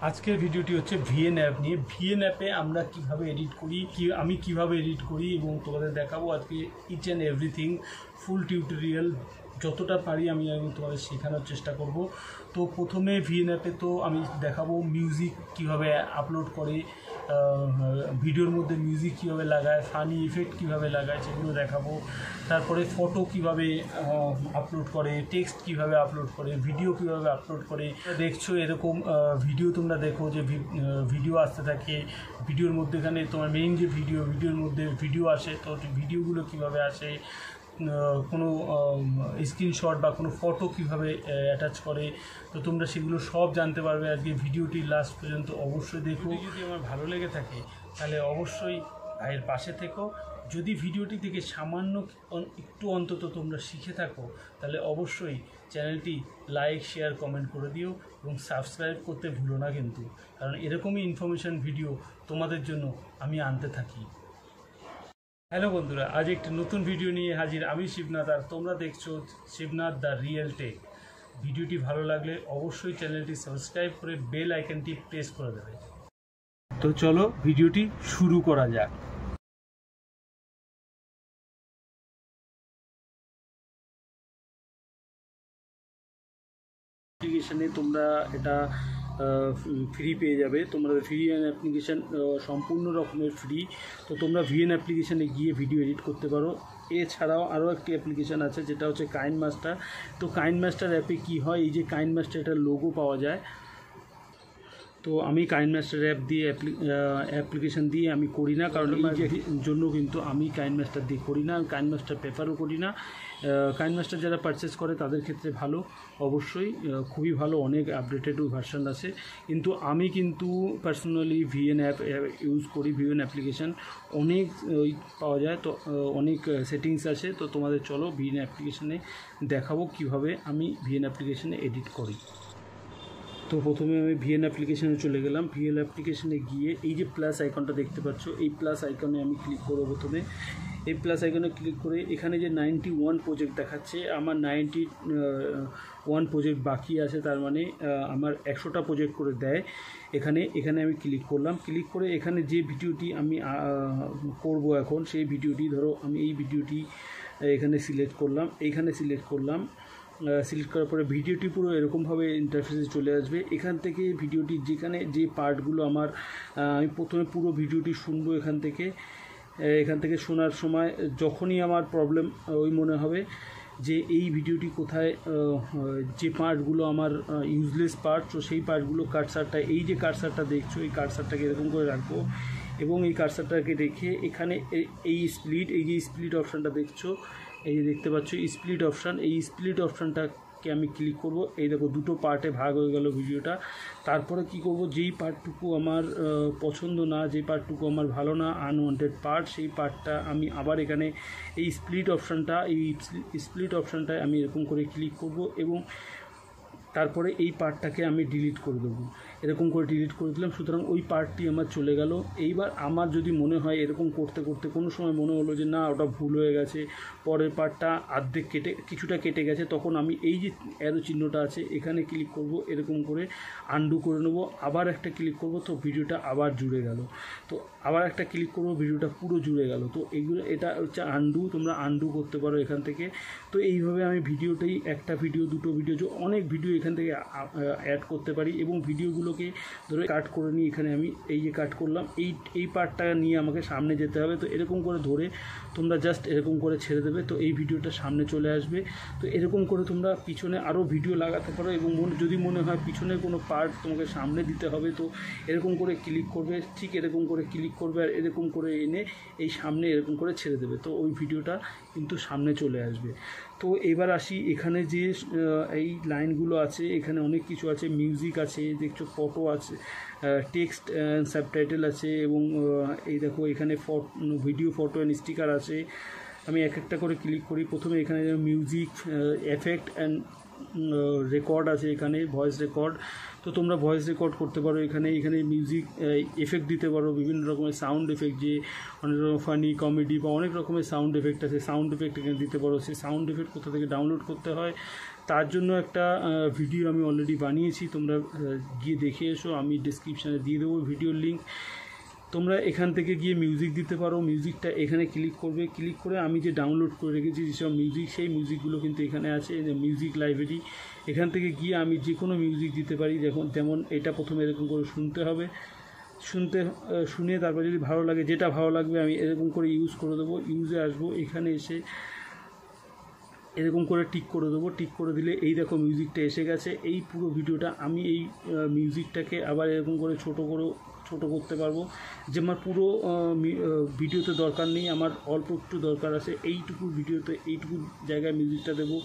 আজকের ভিডিওটি হচ্ছে ভিএন অ্যাপ নিয়ে। ভিএন অ্যাপে আমরা কিভাবে এডিট করি, আমি কিভাবে এডিট করি এবং তোমাদের দেখাবো আজকে each and everything full tutorial যতটা পারি আমি তোমাদের শেখানোর চেষ্টা করব। তো প্রথমে ভিএন অ্যাপে তো আমি দেখাবো মিউজিক কিভাবে আপলোড করে, ভিডিওর মধ্যে মিউজিক কীভাবে লাগায়, ফানি ইফেক্ট কীভাবে লাগায় সেগুলো দেখাবো। তারপরে ফটো কিভাবে আপলোড করে, টেক্সট কিভাবে আপলোড করে, ভিডিও কিভাবে আপলোড করে। দেখছো এরকম ভিডিও তোমরা দেখো যে ভিডিও আসতে থাকে, ভিডিওর মধ্যেখানে তোমার মেইন যে ভিডিওর মধ্যে ভিডিও আসে, তো ভিডিওগুলো কিভাবে আসে, কোনো স্ক্রিনশট বা কোনো ফটো কীভাবে অ্যাটাচ করে, তো তোমরা সেগুলো সব জানতে পারবে আজকে ভিডিওটি লাস্ট পর্যন্ত অবশ্যই দেখো। যদি আমার ভালো লেগে থাকে তাহলে অবশ্যই ভাইয়ের পাশে থেকো। যদি ভিডিওটি থেকে সামান্য একটু অন্তত তোমরা শিখে থাকো তাহলে অবশ্যই চ্যানেলটি লাইক, শেয়ার, কমেন্ট করে দিও এবং সাবস্ক্রাইব করতে ভুলো না কিন্তু, কারণ এরকমই ইনফরমেশান ভিডিও তোমাদের জন্য আমি আনতে থাকি। হ্যালো বন্ধুরা, আজ একটি নতুন ভিডিও নিয়ে হাজির আমি শিবনাথ, আর তোমরা দেখছো শিবনাথ দ্য রিয়েল টেক। ভিডিওটি ভালো লাগলে অবশ্যই চ্যানেলটি সাবস্ক্রাইব করে বেল আইকনটি প্রেস করে দেবে। তো চলো ভিডিওটি শুরু করা যাক। অ্যাপ্লিকেশানে তোমরা এটা ফ্রি পেয়ে যাবে, তোমরা ভিএন অ্যাপ্লিকেশান সম্পূর্ণ রকমের ফ্রি। তো তোমরা ভিএন অ্যাপ্লিকেশানে গিয়ে ভিডিও এডিট করতে পারো। এছাড়াও আরও একটি অ্যাপ্লিকেশান আছে যেটা হচ্ছে কাইনমাস্টার। তো কাইনমাস্টার অ্যাপে কি হয়, এই যে কাইনমাস্টার এটার লোগো পাওয়া যায়। তো আমি কাইনমাস্টার অ্যাপ দিয়ে অ্যাপ্লিকেশান দিয়ে আমি করি না, কারণ এই জন্য কিন্তু আমি কাইনমাস্টার দিয়ে করি না, কাইনমাস্টার প্রেফারও করি না। কাইনমাস্টার যারা পারচেস করে তাদের ক্ষেত্রে ভালো, অবশ্যই খুবই ভালো, অনেক আপডেটেড ভার্সন আছে। কিন্তু আমি কিন্তু পার্সোনালি ভিএন অ্যাপ ইউজ করি। ভিএন অ্যাপ্লিকেশান অনেক পাওয়া যায়, তো অনেক সেটিংস আছে। তো তোমাদের চলো ভিএন অ্যাপ্লিকেশানে দেখাবো কিভাবে আমি ভিএন অ্যাপ্লিকেশানে এডিট করি। তো প্রথমে আমি ভিএন অ্যাপ্লিকেশানে চলে গেলাম। ভিএন অ্যাপ্লিকেশানে গিয়ে এই যে প্লাস আইকনটা দেখতে পাচ্ছ, এই প্লাস আইকনে আমি ক্লিক করব। প্রথমে এই প্লাস আইকনে ক্লিক করে এখানে যে 91 প্রজেক্ট দেখাচ্ছে, আমার 91 প্রজেক্ট বাকি আছে, তার মানে আমার 100টা প্রজেক্ট করে দেয়। এখানে আমি ক্লিক করলাম। ক্লিক করে এখানে যে ভিডিওটি আমি করব এখন, সেই ভিডিওটি ধরো আমি এই ভিডিওটি এখানে সিলেক্ট করলাম। সিলেক্ট করার পরে ভিডিওটি পুরো এরকমভাবে ইন্টারফেসে চলে আসবে। এখান থেকে ভিডিওটি যেখানে যে পার্টগুলো আমার, আমি প্রথমে পুরো ভিডিওটি শুনবো। এখান থেকে শোনার সময় যখনই আমার প্রবলেম মনে হবে যে এই ভিডিওটি কোথায়, যে পার্টগুলো আমার ইউজলেস পার্ট, তো সেই পার্টগুলো কার্সারটা, এই যে কার্সারটা দেখছো, এই কার্সারটাকে এরকম করে রাখবো এবং এই কার্সারটাকে রেখে এখানে এই যে স্প্লিট অপশানটা দেখছো, এই যে দেখতে পাচ্ছ স্প্লিট অপশান, এই স্প্লিট অপশানটাকে আমি ক্লিক করব। এই দেখো দুটো পার্টে ভাগ হয়ে গেল ভিডিওটা। তারপরে কি করব, যেই পার্টটুকু আমার পছন্দ না, যেই পার্টটুকু আমার ভালো না, আনওয়ান্টেড পার্ট, সেই পার্টটা আমি আবার এখানে এই স্প্লিট অপশানটায় আমি এরকম করে ক্লিক করব এবং তারপরে এই পার্টটাকে আমি ডিলিট করে দেবো। এরকম করে ডিলিট করে দিলাম, সুতরাং ওই পার্টটি আমার চলে গেল। এইবার আমার যদি মনে হয় এরকম করতে করতে কোনো সময় মনে হলো যে না, ওটা ভুল হয়ে গেছে, পরের পার্টটা অর্ধেক কিছুটা কেটে গেছে, তখন আমি এই যে অ্যারো চিহ্নটা আছে এখানে ক্লিক করব, এরকম করে আনডু করে নেব। আবার একটা ক্লিক করব, তো ভিডিওটা আবার জুড়ে গেল। তো আবার একটা ক্লিক করব, ভিডিওটা পুরো জুড়ে গেল। তো এটা হচ্ছে আনডু, তোমরা আনডু করতে পারো এখান থেকে। তো এইভাবে আমি ভিডিওটাই, একটা ভিডিও, দুটো ভিডিও, অনেক ভিডিও এখান থেকে অ্যাড করতে পারি এবং ভিডিওগুলোকে ধরে কাট করে নিই। এখানে আমি এই যে কাট করলাম, এই পার্টটা নিয়ে আমাকে সামনে যেতে হবে। তো এরকম করে ধরে তোমরা জাস্ট এরকম করে ছেড়ে দেবে, তো এই ভিডিওটা সামনে চলে আসবে। তো এরকম করে তোমরা পিছনে আরও ভিডিও লাগাতে পারো এবং যদি মনে হয় পিছনের কোনো পার্ট তোমাকে সামনে দিতে হবে, তো এরকম করে ক্লিক করবে, ঠিক এরকম করে ক্লিক করবে আর এরকম করে এনে এই সামনে এরকম করে ছেড়ে দেবে, তো ওই ভিডিওটা কিন্তু সামনে চলে আসবে। তো এবার আসি, এখানে যে এই লাইনগুলো আছে, এখানে অনেক কিছু আছে, মিউজিক আছে, দেখছো ফটো আছে, টেক্সট সাবটাইটেল আছে এবং এই দেখো এখানে ভিডিও, ফটো অ্যান্ড স্টিকার আছে। আমি এক একটা করে ক্লিক করি। প্রথমে এখানে মিউজিক, এফেক্ট অ্যান্ড রেকর্ড আছে, এখানে ভয়েস রেকর্ড। তো তোমরা ভয়েস রেকর্ড করতে পারো এখানে মিউজিক এফেক্ট দিতে পারো, বিভিন্ন রকমের সাউন্ড এফেক্ট, যে অনেক রকম ফানি কমেডি বা অনেক রকমের সাউন্ড এফেক্ট আছে, সাউন্ড এফেক্ট এখানে দিতে পারো। সেই সাউন্ড এফেক্ট কোথা থেকে ডাউনলোড করতে হয় তার জন্য একটা ভিডিও আমি অলরেডি বানিয়েছি, তোমরা গিয়ে দেখে এসো, আমি ডিসক্রিপশানে দিয়ে দেবো ভিডিওর লিঙ্ক। তোমরা এখান থেকে গিয়ে মিউজিক দিতে পারো, মিউজিকটা এখানে ক্লিক করবে, ক্লিক করে আমি যে ডাউনলোড করে রেখেছি যেসব মিউজিক, সেই মিউজিকগুলো কিন্তু এখানে আছে, মিউজিক লাইব্রেরি। এখান থেকে গিয়ে আমি যে কোনো মিউজিক দিতে পারি, যেমন এটা প্রথমে এরকম করে শুনতে হবে, শুনে তারপর যদি ভালো লাগে, যেটা ভালো লাগবে আমি এরকম করে ইউজ করে দেবো। ইউজে আসবো, এখানে এসে এরকম করে টিক করে দেবো, টিক করে দিলে এই দেখো মিউজিকটা এসে গেছে। এই পুরো ভিডিওটা আমি এই মিউজিকটাকে আবার এরকম করে ছোট করতে পারবো, যে আমার পুরো ভিডিওতে দরকার নেই, আমার অল্প একটু দরকার আছে, এইটুকু ভিডিওতে এইটুকু জায়গায় মিউজিকটা দেবো।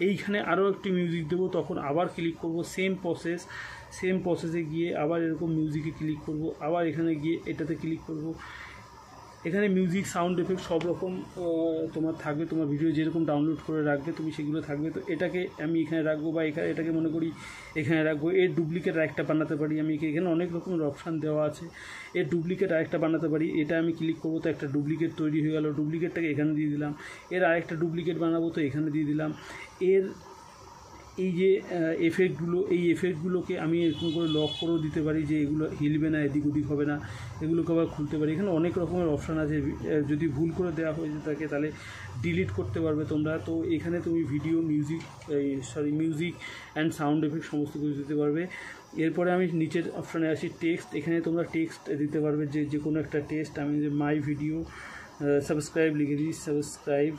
এইখানে আরও একটি মিউজিক দেবো, তখন আবার ক্লিক করব, সেম প্রসেসে গিয়ে আবার এরকম মিউজিকে ক্লিক করব, আবার এখানে গিয়ে এটাতে ক্লিক করব। এখানে মিউজিক, সাউন্ড এফেক্ট সব রকম তোমার থাকবে, তোমার ভিডিও যেরকম ডাউনলোড করে রাখবে তুমি সেগুলো থাকবে। তো এটাকে আমি এখানে রাখবো, বা এটাকে মনে করি এখানে রাখবো। এর ডুপ্লিকেট আরেকটা বানাতে পারি আমি, এখানে অনেক রকমের অপশান দেওয়া আছে, এর ডুপ্লিকেট আরেকটা বানাতে পারি। এটা আমি ক্লিক করবো, তো একটা ডুপ্লিকেট তৈরি হয়ে গেল, ডুপ্লিকেটটাকে এখানে দিয়ে দিলাম। এর আরেকটা ডুপ্লিকেট বানাবো, তো এখানে দিয়ে দিলাম। এর এই যে এফেক্টগুলো, এই এফেক্টগুলোকে আমি এরকম করে লক করেও দিতে পারি, যে এগুলো হিলবে না, এদিক ওদিক হবে না, এগুলোকে আবার খুলতে পারি। এখানে অনেক রকমের অপশান আছে, যদি ভুল করে দেওয়া হয়ে থাকে তাহলে ডিলিট করতে পারবে তোমরা। তো এখানে তুমি video, music and sound effect সমস্ত কিছু দিতে পারবে। এরপরে আমি নিচের অপশানে আসি, টেক্সট। এখানে তোমরা টেক্সট দিতে পারবে, যে কোনো একটা টেক্সট। আমি যে মাই ভিডিও সাবস্ক্রাইব লিখে দিই, সাবস্ক্রাইব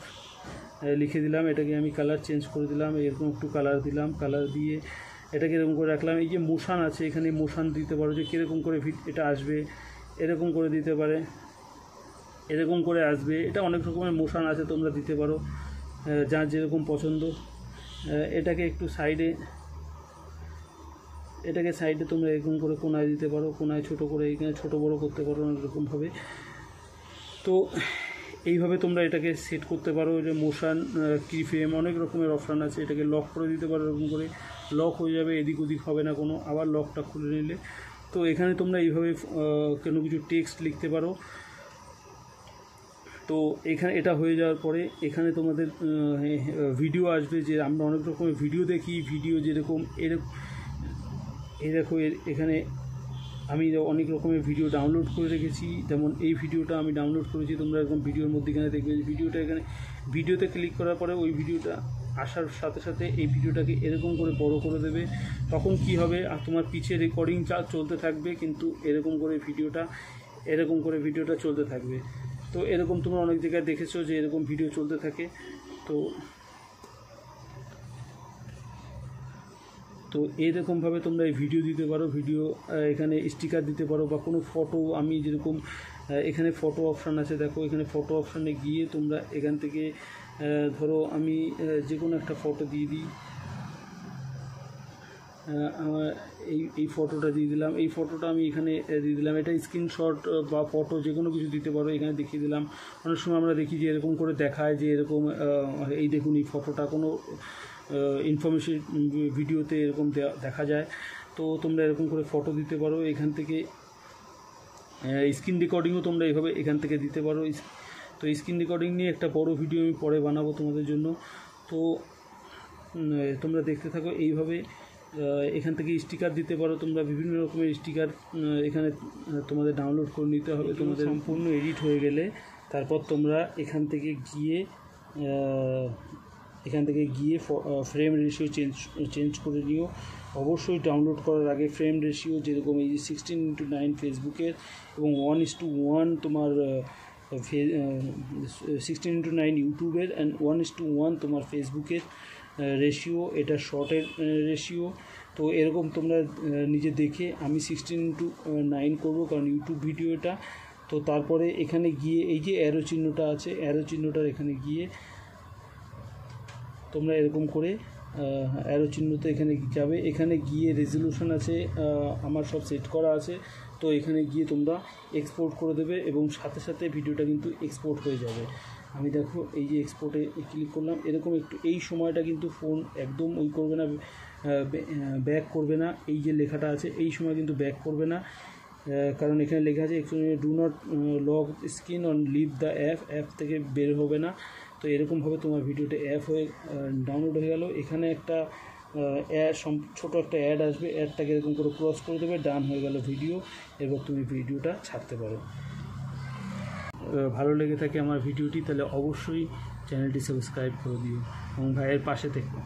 লিখে দিলাম। এটাকে আমি কালার চেঞ্জ করে দিলাম, এরকম একটু কালার দিলাম, কালার দিয়ে এটাকে এরকম করে রাখলাম। এই যে মোশান আছে, এখানে মোশান দিতে পারো, যে কীরকম করে এটা আসবে, এরকম করে দিতে পারে, এরকম করে আসবে। এটা অনেক রকমের মোশান আছে, তোমরা দিতে পারো যার যেরকম পছন্দ। এটাকে একটু সাইডে তোমরা এরকম করে কোনায় দিতে পারো, কোনায় ছোটো করে, এখানে ছোটো বড়ো করতে পারো অনেক রকমভাবে। তো এইভাবে তোমরা এটাকে সেট করতে পারো, যে মোশন, কিফ্রেম, অনেক রকমের অপশান আছে। এটাকে লক করে দিতে পারো, এরকম করে লক হয়ে যাবে, এদিক ওদিক হবে না কোনো। আবার লকটা খুলে নিলে, তো এখানে তোমরা এইভাবে কোনো কিছু টেক্সট লিখতে পারো। তো এখানে এটা হয়ে যাওয়ার পরে এখানে তোমাদের ভিডিও আসবে, যে আমরা অনেক রকমের ভিডিও দেখি, ভিডিও যেরকম এই দেখো এখানে আমি অনেক রকমের ভিডিও ডাউনলোড করে রেখেছি। যেমন এই ভিডিওটা আমি ডাউনলোড করেছি, তোমরা এরকম ভিডিওর মধ্যে এখানে দেখবে ভিডিওটা। এখানে ভিডিওতে ক্লিক করার পরে ওই ভিডিওটা আসার সাথে সাথে এই ভিডিওটাকে এরকম করে বড় করে দেবে। তখন কি হবে, আর তোমার পিছে রেকর্ডিং চলতে থাকবে, কিন্তু এরকম করে ভিডিওটা চলতে থাকবে। তো এরকম তোমরা অনেক জায়গায় দেখেছো যে এরকম ভিডিও চলতে থাকে। তো এইরকমভাবে তোমরা এই ভিডিও দিতে পারো, ভিডিও এখানে স্টিকার দিতে পারো, বা কোনো ফটো। আমি যেরকম এখানে ফটো অপশান আছে, দেখো এখানে ফটো অপশানে গিয়ে তোমরা এখান থেকে ধরো আমি যে কোনো একটা ফটো দিয়ে দিই, আমার এই ফটোটা দিয়ে দিলাম। এই ফটোটা আমি এখানে দিয়ে দিলাম, এটা স্ক্রিনশট বা ফটো যে কোনো কিছু দিতে পারো, এখানে দেখিয়ে দিলাম। অনেক সময় আমরা দেখি যে এরকম করে দেখায়, যে এরকম এই দেখুন এই ফটোটা, কোনো ইনফরমেশন ভিডিওতে এরকম দেখা যায়। তো তোমরা এরকম করে ফটো দিতে পারো। এখান থেকে স্ক্রিন রেকর্ডিংও তোমরা এইভাবে এখান থেকে দিতে পারো। তো স্ক্রিন রেকর্ডিং নিয়ে একটা বড় ভিডিও আমি পরে বানাবো তোমাদের জন্য। তো তোমরা দেখতে থাকো। এইভাবে এখান থেকে স্টিকার দিতে পারো তোমরা, বিভিন্ন রকমের স্টিকার এখানে তোমাদের ডাউনলোড করে নিতে হবে। তোমাদের সম্পূর্ণ এডিট হয়ে গেলে তারপর তোমরা এখান থেকে গিয়ে ফ্রেম রেশিও চেঞ্জ করে নিও। অবশ্যই ডাউনলোড করার আগে ফ্রেম রেশিও, যেরকম এই যে 16:9 ফেসবুকের, এবং 1:1 তোমার 16:9 ইউটিউবের, অ্যান্ড 1:1 তোমার ফেসবুকের রেশিও, এটা শর্টের রেশিও। তো এরকম তোমরা নিজে দেখে, আমি 16:9 করবো কারণ ইউটিউব ভিডিও এটা। তো তারপরে এখানে গিয়ে এই যে অ্যারো চিহ্নটা আছে, অ্যারো চিহ্নটার এখানে গিয়ে তোমরা এরকম করে অ্যারো চিহ্নতে এখানে যাবে। এখানে গিয়ে রেজলিউশন আছে, আমার সব সেট করা আছে। তো এখানে গিয়ে তোমরা এক্সপোর্ট করে দেবে, এবং সাথে সাথে ভিডিওটা কিন্তু এক্সপোর্ট হয়ে যাবে। আমি দেখো এই যে এক্সপোর্টে ক্লিক করলাম, এরকম একটু এই সময়টা কিন্তু ফোন একদম করবে না, ব্যাক করবে না, এই যে লেখাটা আছে এই সময় কিন্তু ব্যাক করবে না, কারণ এখানে লেখা আছে do not lock screen on leave the app থেকে বের হবে না। তো এরকমভাবে তোমার ভিডিওটা অ্যাপ হয়ে ডাউনলোড হয়ে গেল। এখানে একটা ছোটো একটা অ্যাড আসবে, অ্যাডটাকে এরকম করে ক্রস করে দেবে, ডান হয়ে গেল ভিডিও। এবার তুমি ভিডিওটা ছাড়তে পারো। ভালো লেগে থাকে আমার ভিডিওটি তাহলে অবশ্যই চ্যানেলটি সাবস্ক্রাইব করে দিও এবং ভাইয়ের পাশে থেকো।